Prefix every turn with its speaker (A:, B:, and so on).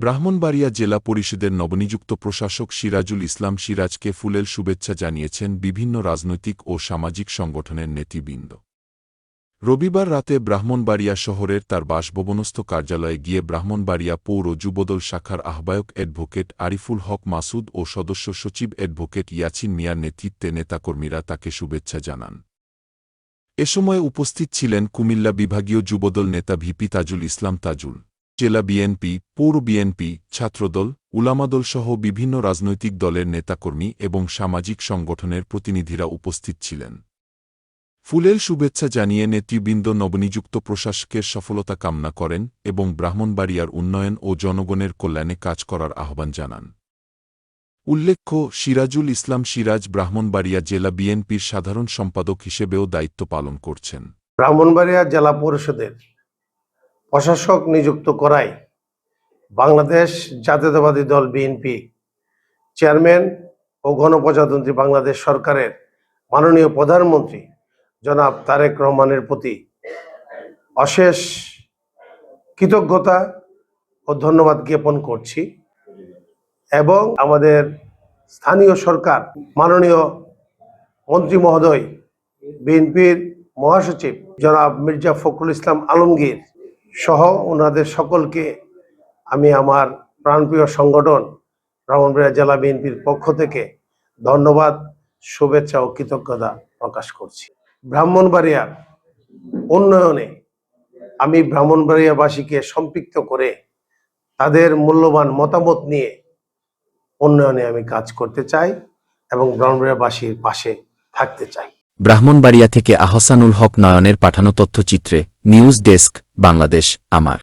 A: ব্রাহ্মণবাড়িয়া জেলা পরিষদের নবনিযুক্ত প্রশাসক সিরাজুল ইসলাম সিরাজকে ফুলেল শুভেচ্ছা জানিয়েছেন বিভিন্ন রাজনৈতিক ও সামাজিক সংগঠনের নেতৃবৃন্দ। রবিবার রাতে ব্রাহ্মণবাড়িয়া শহরের তার বাসভবনস্থ কার্যালয়ে গিয়ে ব্রাহ্মণবাড়িয়া পৌর যুবদল শাখার আহ্বায়ক অ্যাডভোকেট আরিফুল হক মাসুদ ও সদস্য সচিব অ্যাডভোকেট ইয়াছিন মিয়ার নেতৃত্বে নেতাকর্মীরা তাকে শুভেচ্ছা জানান। এ সময় উপস্থিত ছিলেন কুমিল্লা বিভাগীয় যুবদল নেতা ভিপি তাজুল ইসলাম তাজুল, জেলা বিএনপি, পৌর বিএনপি, ছাত্রদল, উলামাদলসহ বিভিন্ন রাজনৈতিক দলের নেতাকর্মী এবং সামাজিক সংগঠনের প্রতিনিধিরা উপস্থিত ছিলেন। ফুলেল শুভেচ্ছা জানিয়ে নেতৃবৃন্দ নবনিযুক্ত প্রশাসকের সফলতা কামনা করেন এবং ব্রাহ্মণবাড়িয়ার উন্নয়ন ও জনগণের কল্যাণে কাজ করার আহ্বান জানান। উল্লেখ্য, সিরাজুল ইসলাম সিরাজ ব্রাহ্মণবাড়িয়া জেলা বিএনপির সাধারণ সম্পাদক হিসেবেও দায়িত্ব পালন করছেন।
B: ব্রাহ্মণবাড়িয়া জেলা পরিষদের প্রশাসক নিযুক্ত করায় বাংলাদেশ জাতীয়তাবাদী দল বিএনপি চেয়ারম্যান ও গণপ্রজাতন্ত্রী বাংলাদেশ সরকারের মাননীয় প্রধানমন্ত্রী জনাব তারেক রহমানের প্রতি অশেষ কৃতজ্ঞতা ও ধন্যবাদ জ্ঞাপন করছি এবং আমাদের স্থানীয় সরকার মাননীয় মন্ত্রী মহোদয়, বিএনপির মহাসচিব জনাব মির্জা ফখরুল ইসলাম আলমগীর সহ ওনাদের সকলকে আমি আমার প্রাণপ্রিয় সংগঠন ব্রাহ্মণবাড়িয়া জেলা বিএনপির পক্ষ থেকে ধন্যবাদ, শুভেচ্ছা ও কৃতজ্ঞতা প্রকাশ করছি। ব্রাহ্মণবাড়িয়ার উন্নয়নে আমি ব্রাহ্মণবাড়িয়াবাসীকে সম্পৃক্ত করে তাদের মূল্যবান মতামত নিয়ে উন্নয়নে আমি কাজ করতে চাই এবং ব্রাহ্মণবাড়িয়াবাসীর পাশে থাকতে চাই।
C: ব্রাহ্মণবাড়িয়া থেকে আহসানুল হক নয়নের পাঠানো তথ্যচিত্রে নিউজ ডেস্ক, বাংলাদেশ আমার।